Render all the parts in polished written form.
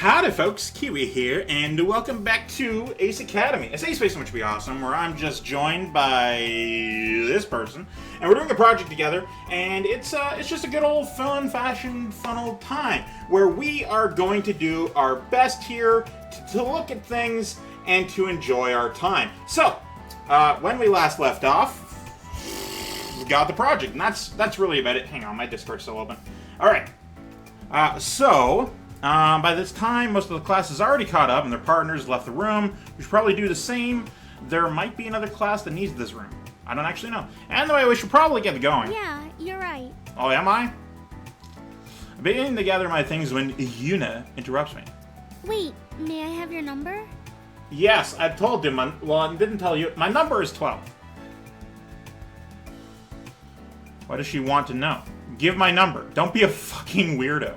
Howdy folks, Keywii here, and welcome back to Ace Academy. It's Ace Space So Much Be Awesome, where I'm just joined by this person, and we're doing a project together, and it's just a good old fun old time, where we are going to do our best here to look at things and to enjoy our time. So, when we last left off, we got the project, and that's really about it. Hang on, my Discord's still open. Alright, by this time, most of the class is already caught up and their partners left the room. We should probably do the same. There might be another class that needs this room. I don't actually know. Anyway, we should probably get going. Yeah, you're right. Oh, am I? I'm beginning to gather my things when Yuna interrupts me. Wait, may I have your number? Yes, I told him. Well, I didn't tell you. My number is 12. What does she want to know? Give my number. Don't be a fucking weirdo.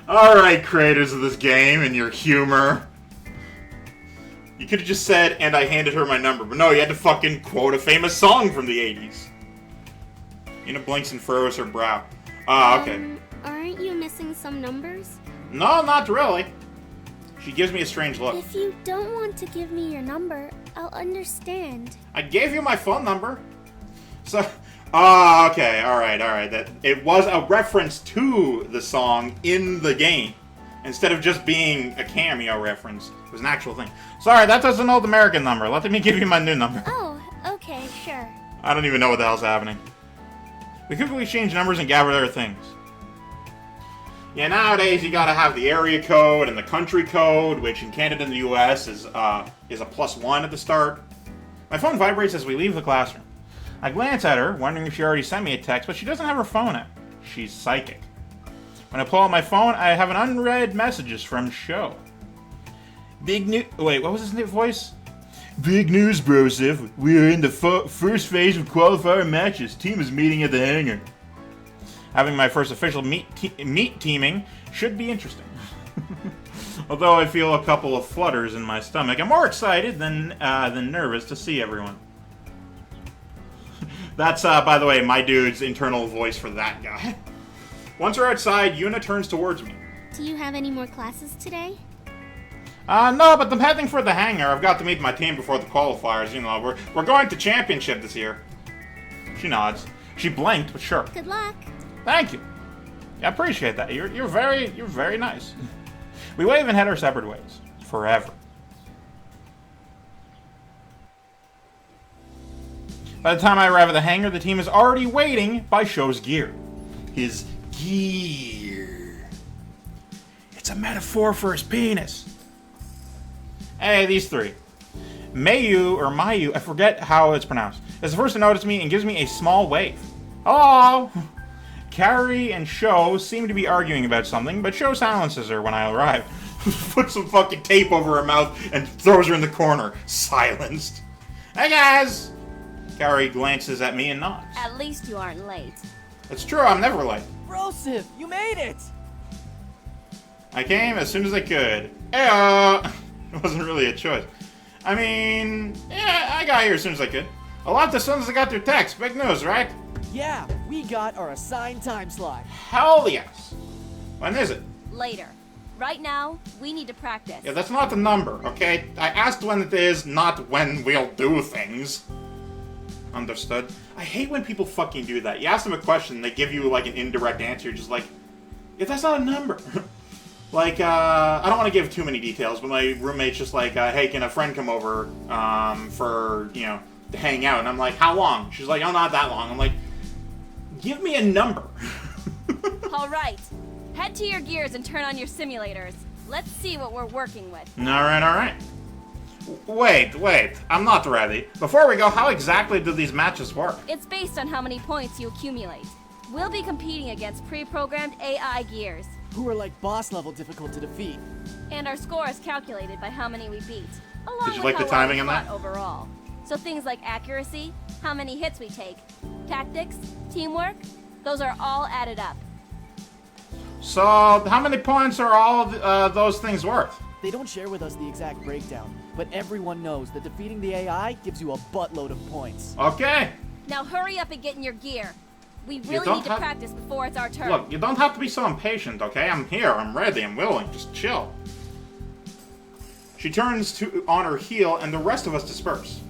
Alright, creators of this game and your humor. You could have just said, and I handed her my number, but no, you had to fucking quote a famous song from the 80s. Yuna blinks and furrows her brow. Okay. Aren't you missing some numbers? No, not really. She gives me a strange look. If you don't want to give me your number, I'll understand. I gave you my phone number. So... okay, alright. That it was a reference to the song in the game. Instead of just being a cameo reference. It was an actual thing. Sorry, that does an old American number. Let me give you my new number. Oh, okay, sure. I don't even know what the hell's happening. We quickly exchange numbers and gather other things. Yeah, nowadays you gotta have the area code and the country code, which in Canada and the US is a +1 at the start. My phone vibrates as we leave the classroom. I glance at her, wondering if she already sent me a text, but she doesn't have her phone out. She's psychic. When I pull out my phone, I have an unread messages from Sho. Big news. Wait, what was his voice? Big news, brosif. We are in the first phase of qualifier matches. Team is meeting at the hangar. Having my first official meet teaming should be interesting. Although I feel a couple of flutters in my stomach, I'm more excited than nervous to see everyone. That's, by the way, my dude's internal voice for that guy. Once we're outside, Yuna turns towards me. Do you have any more classes today? No, but I'm heading for the hangar. I've got to meet my team before the qualifiers. You know, we're going to championship this year. She nods. She blinked, but sure. Good luck. Thank you. I appreciate that. You're very nice. We wave and head our separate ways. Forever. By the time I arrive at the hangar, the team is already waiting by Sho's gear. His gear. It's a metaphor for his penis. Hey, these three. Mayu, I forget how it's pronounced, is the first to notice me and gives me a small wave. Hello! Carrie and Sho seem to be arguing about something, but Sho silences her when I arrive. Puts some fucking tape over her mouth and throws her in the corner. Silenced. Hey guys! Carrie glances at me and nods. At least you aren't late. It's true, I'm never late. Brosif, you made it! I came as soon as I could. Hey, it wasn't really a choice. I mean, yeah, I got here as soon as I could. A lot as soon as I got their text. Big news, right? Yeah, we got our assigned time slot. Hell yes. When is it? Later. Right now, we need to practice. Yeah, that's not the number, okay? I asked when it is, not when we'll do things. Understood. I hate when people fucking do that. You ask them a question, they give you like an indirect answer, you're just like, yeah, that's not a number. Like, I don't want to give too many details, but my roommate's just like, hey, can a friend come over, for, you know, to hang out? And I'm like, how long? She's like, oh, not that long. I'm like, give me a number. Alright. Head to your gears and turn on your simulators. Let's see what we're working with. Alright. Wait, I'm not ready. Before we go, how exactly do these matches work? It's based on how many points you accumulate. We'll be competing against pre-programmed AI gears. Who are like boss level difficult to defeat. And our score is calculated by how many we beat. Along Did you with like the how timing well we on that? fought overall. So things like accuracy, how many hits we take, tactics, teamwork, those are all added up. So, how many points are all of those things worth? They don't share with us the exact breakdown, but everyone knows that defeating the AI gives you a buttload of points. Okay. Now hurry up and get in your gear. We really need to practice before it's our turn. Look, you don't have to be so impatient, okay? I'm here, I'm ready, I'm willing. Just chill. She turns on her heel, and the rest of us disperse.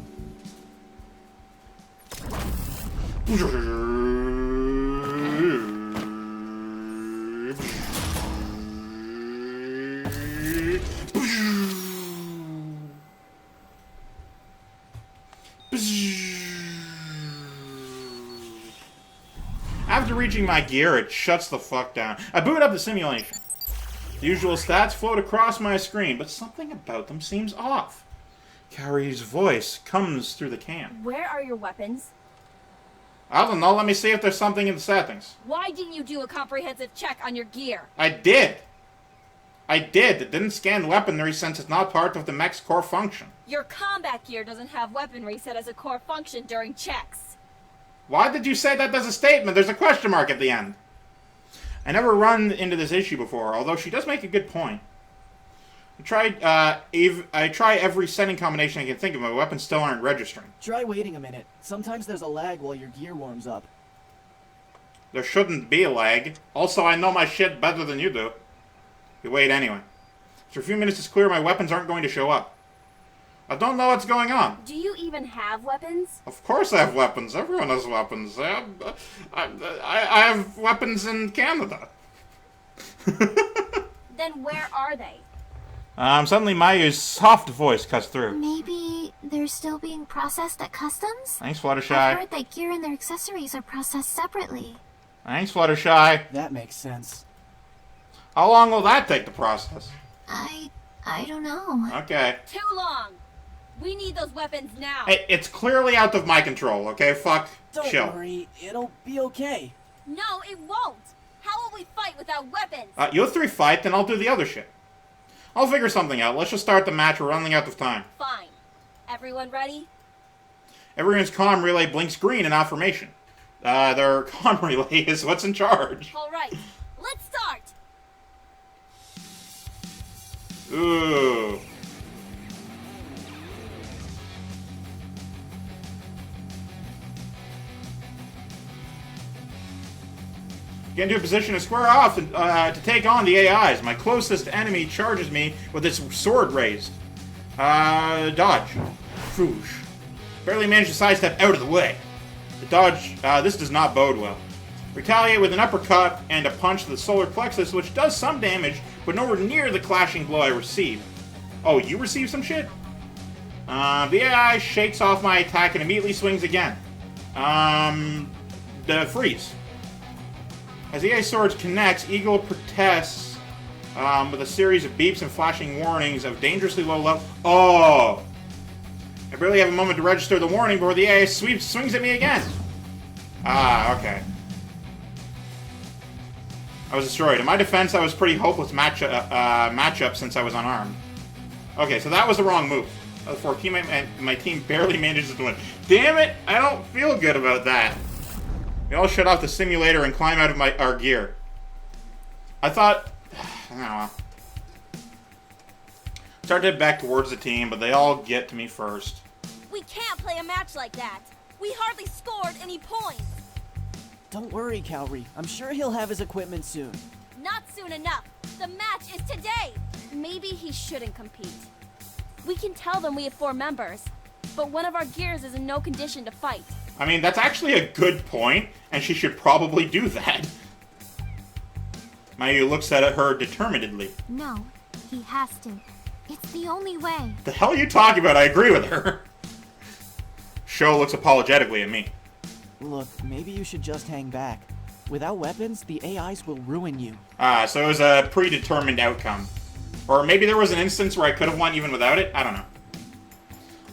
After reaching my gear, it shuts the fuck down. I boot up the simulation. The usual stats float across my screen, but something about them seems off. Carrie's voice comes through the cam. Where are your weapons? I don't know, let me see if there's something in the settings. Why didn't you do a comprehensive check on your gear? I did. It didn't scan weaponry since it's not part of the mech's core function. Your combat gear doesn't have weaponry set as a core function during checks. Why did you say that as a statement? There's a question mark at the end. I never run into this issue before, although she does make a good point. I try every setting combination I can think of, my weapons still aren't registering. Try waiting a minute. Sometimes there's a lag while your gear warms up. There shouldn't be a lag. Also, I know my shit better than you do. You wait anyway. After a few minutes, it's clear my weapons aren't going to show up. I don't know what's going on. Do you even have weapons? Of course I have weapons. Everyone has weapons. I have weapons in Canada. Then where are they? Suddenly Mayu's soft voice cuts through. Maybe they're still being processed at customs? Thanks, Fluttershy. I've heard that gear and their accessories are processed separately. Thanks, Fluttershy. That makes sense. How long will that take to process? I don't know. Okay. Too long. We need those weapons now. Hey, it's clearly out of my control, okay? Fuck. Chill. Don't worry, it'll be okay. No, it won't. How will we fight without weapons? You three fight, then I'll do the other shit. I'll figure something out. Let's just start the match. We're running out of time. Fine. Everyone ready? Everyone's comm relay blinks green in affirmation. Their comm relay is what's in charge. All right. Let's start. Ooh. Get into a position to square off and, to take on the AIs. My closest enemy charges me with its sword raised. Dodge. Foosh. Barely managed to sidestep out of the way. The dodge, this does not bode well. Retaliate with an uppercut and a punch to the solar plexus, which does some damage, but nowhere near the clashing blow I received. Oh, you received some shit? The AI shakes off my attack and immediately swings again. The freeze. As the AI sword connects, Eagle protests with a series of beeps and flashing warnings of dangerously low level. Oh! I barely have a moment to register the warning before the AI swings at me again. Ah, okay. I was destroyed. In my defense, I was pretty hopeless matchup since I was unarmed. Okay, so that was the wrong move. For my team barely manages to win. Damn it! I don't feel good about that. We all shut off the simulator and climb out of our gear. I thought... I don't know. Start to head back towards the team, but they all get to me first. We can't play a match like that. We hardly scored any points. Don't worry, Cowrie. I'm sure he'll have his equipment soon. Not soon enough. The match is today. Maybe he shouldn't compete. We can tell them we have 4 members, but one of our gears is in no condition to fight. I mean, that's actually a good point, and she should probably do that. Mayu looks at her determinedly. No, he has to. It's the only way. The hell are you talking about? I agree with her. Sho looks apologetically at me. Look, maybe you should just hang back. Without weapons, the AIs will ruin you. So it was a predetermined outcome. Or maybe there was an instance where I could have won even without it? I don't know.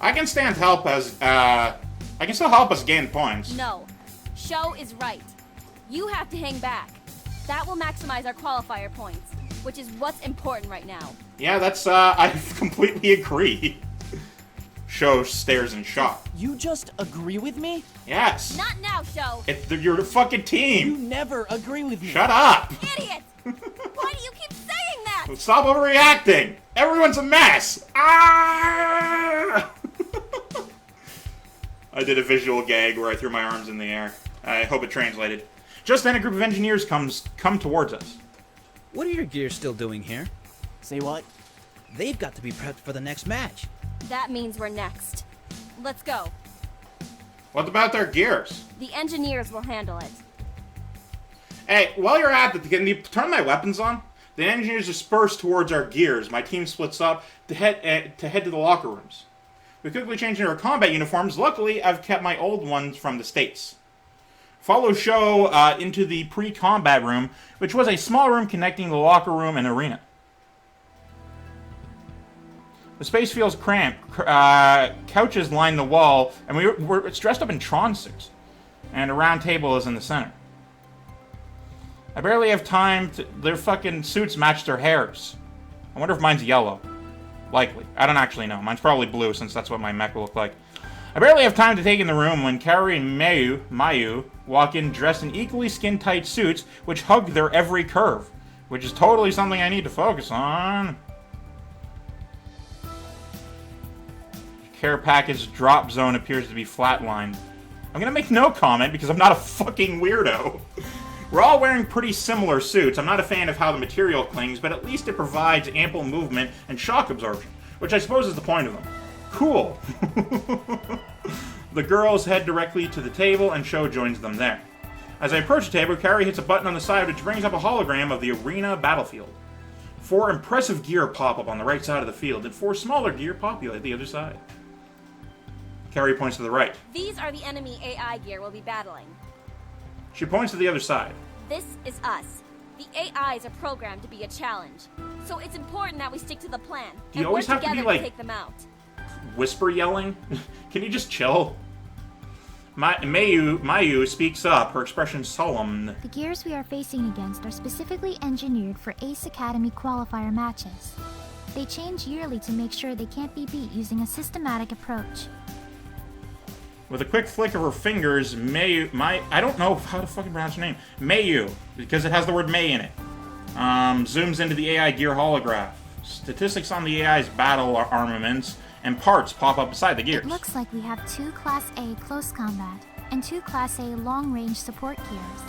I can stand help as, I can still help us gain points. No. Sho is right. You have to hang back. That will maximize our qualifier points, which is what's important right now. Yeah, that's, I completely agree. Sho stares in shock. You just agree with me? Yes. Not now, Sho. You're the fucking You team. never agree with me. Shut up. Idiot! Why do you keep saying that? Stop overreacting. Everyone's a mess. Ah! I did a visual gag where I threw my arms in the air. I hope it translated. Just then, a group of engineers come towards us. What are your gears still doing here? Say what? They've got to be prepped for the next match. That means we're next. Let's go. What about their gears? The engineers will handle it. Hey, while you're at it, can you turn my weapons on? The engineers disperse towards our gears. My team splits up to head to the locker rooms. We quickly change into our combat uniforms. Luckily, I've kept my old ones from the States. Follow show into the pre-combat room, which was a small room connecting the locker room and arena. The space feels cramped. Couches line the wall, and we're dressed up in Tron suits. And a round table is in the center. I barely have time to... Their fucking suits match their hairs. I wonder if mine's yellow. Likely. I don't actually know. Mine's probably blue, since that's what my mech will look like. I barely have time to take in the room when Carrie and Mayu walk in dressed in equally skin-tight suits, which hug their every curve. Which is totally something I need to focus on. Care package drop zone appears to be flatlined. I'm gonna make no comment because I'm not a fucking weirdo. We're all wearing pretty similar suits. I'm not a fan of how the material clings, but at least it provides ample movement and shock absorption, which I suppose is the point of them. Cool. The girls head directly to the table, and Sho joins them there. As I approach the table, Carrie hits a button on the side, which brings up a hologram of the arena battlefield. 4 impressive gear pop up on the right side of the field, and 4 smaller gear populate the other side. Carrie points to the right. These are the enemy AI gear we'll be battling. She points to the other side. This is us. The AIs are programmed to be a challenge. So it's important that we stick to the plan. Do you and always work have to be, together like, take them out. Whisper yelling? Can you just chill? Mayu speaks up, her expression solemn. The gears we are facing against are specifically engineered for Ace Academy qualifier matches. They change yearly to make sure they can't be beat using a systematic approach. With a quick flick of her fingers, I don't know how to fucking pronounce her name. Mayu, because it has the word May in it. Zooms into the AI gear holograph. Statistics on the AI's battle armaments and parts pop up beside the gears. It looks like we have 2 Class A close combat and 2 Class A long-range support gears.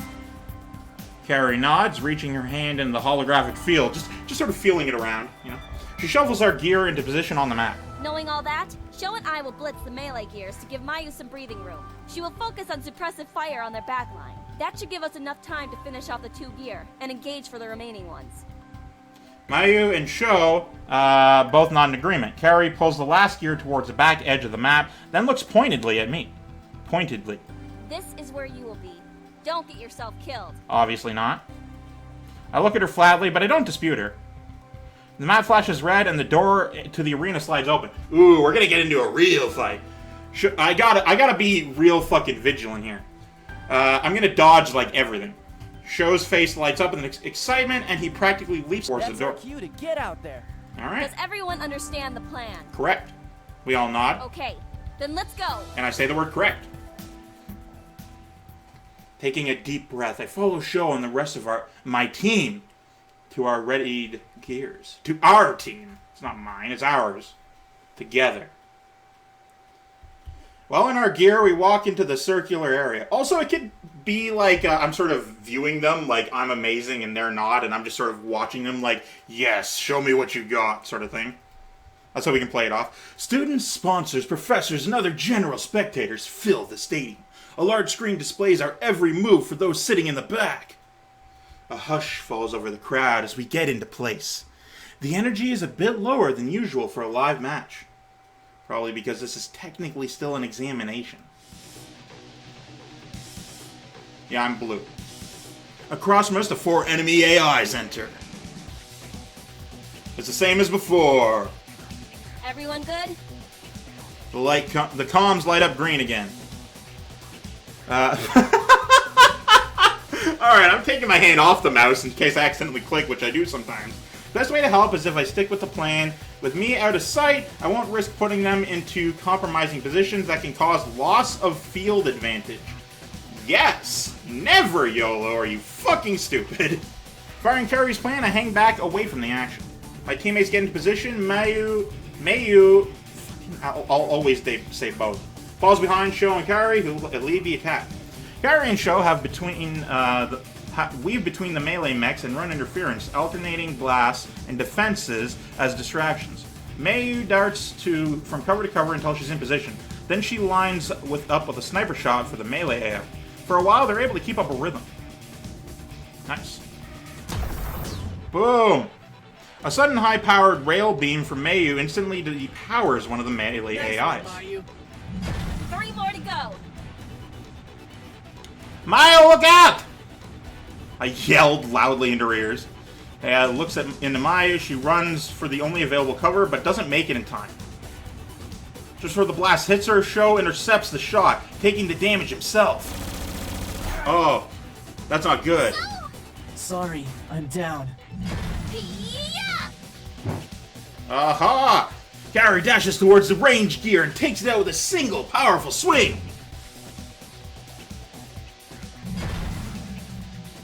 Carrie nods, reaching her hand in the holographic field, just sort of feeling it around, you know. She shuffles our gear into position on the map. Knowing all that, Sho and I will blitz the melee gears to give Mayu some breathing room. She will focus on suppressive fire on their backline. That should give us enough time to finish off the 2 gear and engage for the remaining ones. Mayu and Sho both nod in agreement. Carrie pulls the last gear towards the back edge of the map, then looks pointedly at me. Pointedly. This is where you will be. Don't get yourself killed. Obviously not. I look at her flatly, but I don't dispute her. The map flashes red, and the door to the arena slides open. Ooh, we're gonna get into a real fight. I gotta be real fucking vigilant here. I'm gonna dodge like everything. Sho's face lights up in excitement, and he practically leaps towards the door. That's our cue to get out there. All right. Does everyone understand the plan? Correct. We all nod, Okay, then let's go. and I say the word correct. Taking a deep breath, I follow Sho and the rest of my team to our readied gears. To our team. It's not mine, it's ours. Together. While in our gear, we walk into the circular area. Also, it could be like I'm sort of viewing them like I'm amazing and they're not, and I'm just sort of watching them like, yes, show me what you got, sort of thing. That's how we can play it off. Students, sponsors, professors, and other general spectators fill the stadium. A large screen displays our every move for those sitting in the back. A hush falls over the crowd as we get into place. The energy is a bit lower than usual for a live match. Probably because this is technically still an examination. Yeah, I'm blue. Across from us, the 4 enemy AIs enter. It's the same as before. Everyone good? The comms light up green again. Alright, I'm taking my hand off the mouse in case I accidentally click, which I do sometimes. Best way to help is if I stick with the plan. With me out of sight, I won't risk putting them into compromising positions that can cause loss of field advantage. Yes! Never, YOLO, are you fucking stupid? Firing Carrie's plan, I hang back away from the action. My teammates get into position, Mayu, I'll always say both. Falls behind Sho and Carrie, who lead the attack. Carrie and Sho have weave between the melee mechs and run interference, alternating blasts and defenses as distractions. Mayu darts from cover to cover until she's in position. Then she lines up with a sniper shot for the melee AI. For a while, they're able to keep up a rhythm. Nice. Boom! A sudden high-powered rail beam from Mayu instantly depowers one of the melee AIs. 3 more to go. Mayu, look out! I yelled loudly into her ears. Looks into Mayu. She runs for the only available cover, but doesn't make it in time. Just before the blast hits her, Sho intercepts the shot, taking the damage himself. Oh, that's not good. Sorry, I'm down. Yeah! Aha! Carrie dashes towards the range gear and takes it out with a single powerful swing.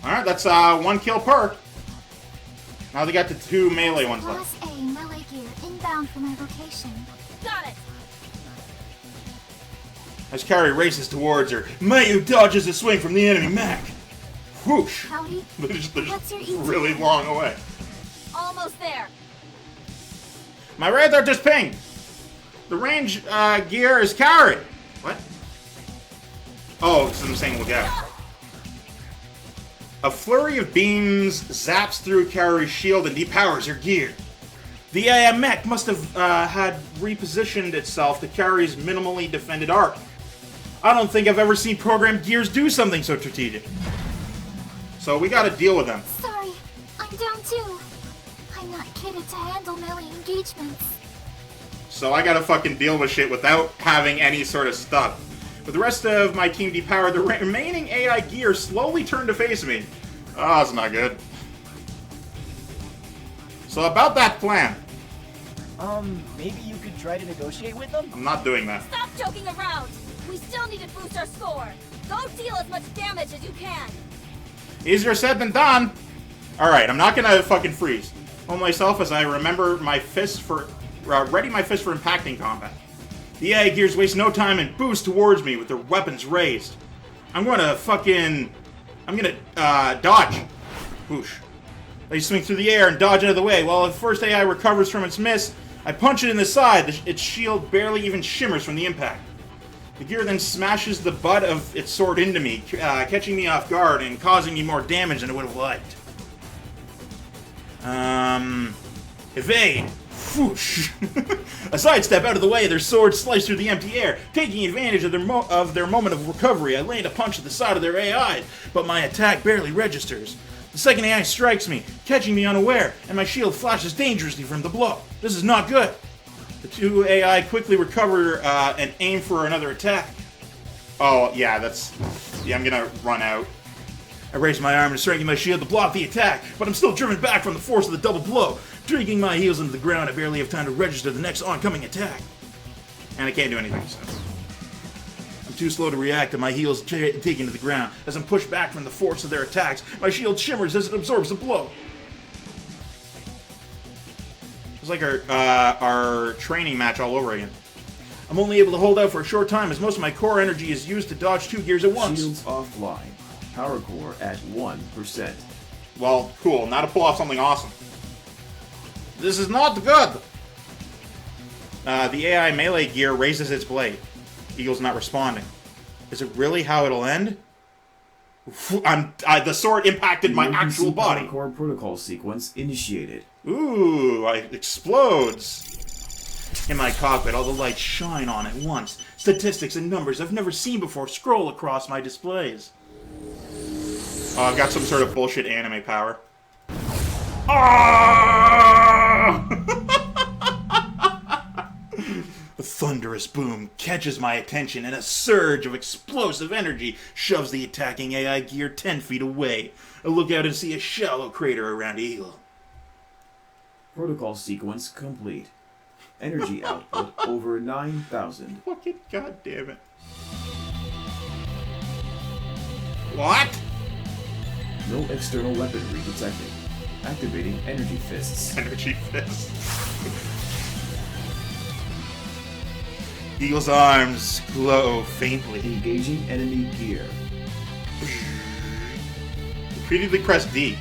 Alright, that's 1 kill per. Now they got the 2 melee ones left. Class A melee gear inbound for my location. Got it! As Carrie races towards her, Mayu dodges a swing from the enemy mech. Whoosh! Howdy. They're just What's your ETA? really long away. Almost there. My radar just pinged. The range gear is Carrie. What? Oh, it's I'm saying look out. A flurry of beams zaps through Carrie's shield and depowers her gear. The AI mech must have had repositioned itself to Carrie's minimally defended arc. I don't think I've ever seen programmed gears do something so strategic. So we gotta deal with them. Sorry, I'm down too. I'm not kitted to handle melee engagements. So I gotta fucking deal with shit without having any sort of stuff. With the rest of my team depowered, the remaining AI gear slowly turned to face me. Oh, that's not good. So about that plan. Maybe you could try to negotiate with them? I'm not doing that. Stop joking around. We still need to boost our score. Go deal as much damage as you can. Easier said than done. Alright, I'm not gonna fucking freeze. Hold myself as I remember my fist for... ready my fist for impacting combat. The AI gears waste no time and boost towards me with their weapons raised. I'm gonna dodge. Whoosh. I swing through the air and dodge out of the way. While the first AI recovers from its miss, I punch it in the side. Its shield barely even shimmers from the impact. The gear then smashes the butt of its sword into me, catching me off guard and causing me more damage than I would have liked. Evade. Whoosh. A sidestep out of the way, their swords slice through the empty air. Taking advantage of their moment of recovery, I land a punch at the side of their AI, but my attack barely registers. The second AI strikes me, catching me unaware, and my shield flashes dangerously from the blow. This is not good. The 2 AI quickly recover and aim for another attack. Oh, yeah, I'm gonna run out. I raise my arm and strengthen my shield to block the attack, but I'm still driven back from the force of the double blow. Digging my heels into the ground, I barely have time to register the next oncoming attack. And I can't do anything, so. I'm too slow to react, and my heels taken to the ground. As I'm pushed back from the force of their attacks, my shield shimmers as it absorbs the blow. It's like our training match all over again. I'm only able to hold out for a short time, as most of my core energy is used to dodge 2 gears at once. Shields offline. Power core at 1%. Well, cool. Now to pull off something awesome. This is not good! The AI melee gear raises its blade. Eagle's not responding. Is it really how it'll end? The sword impacted my actual body. Power core protocol sequence initiated. Ooh, it explodes. In my cockpit, all the lights shine on at once. Statistics and numbers I've never seen before scroll across my displays. Oh, I've got some sort of bullshit anime power. Ah! A thunderous boom catches my attention, and a surge of explosive energy shoves the attacking AI gear 10 feet away. I look out and see a shallow crater around Eagle. Protocol sequence complete. Energy output over 9,000. Fucking goddamn it. What? No external weaponry detected. Activating energy fists. Energy fist. Eagle's arms glow faintly. Engaging enemy gear. Repeatedly press D.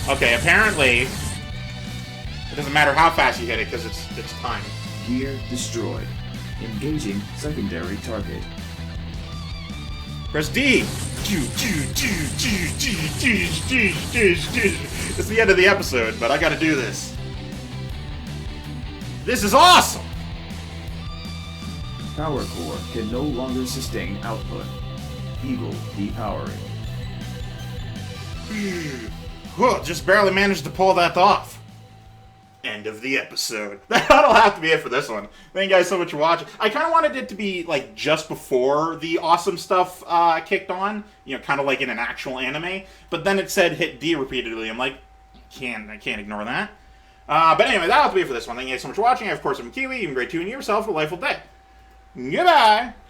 Okay, apparently it doesn't matter how fast you hit it because it's timed. Gear destroyed. Engaging secondary target. Press D. It's the end of the episode, but I gotta do this. This is awesome! Power core can no longer sustain output. Eagle depowering. Whew, just barely managed to pull that off. End of the episode. That'll have to be it for this one. Thank you guys so much for watching. I kind of wanted it to be like just before the awesome stuff kicked on, you know, kind of like in an actual anime. But then it said hit D repeatedly. I'm like, I can't ignore that. But anyway, that'll have to be it for this one. Thank you guys so much for watching. I, of course, am Keywii. You've been great tuning yourself a delightful day. Goodbye.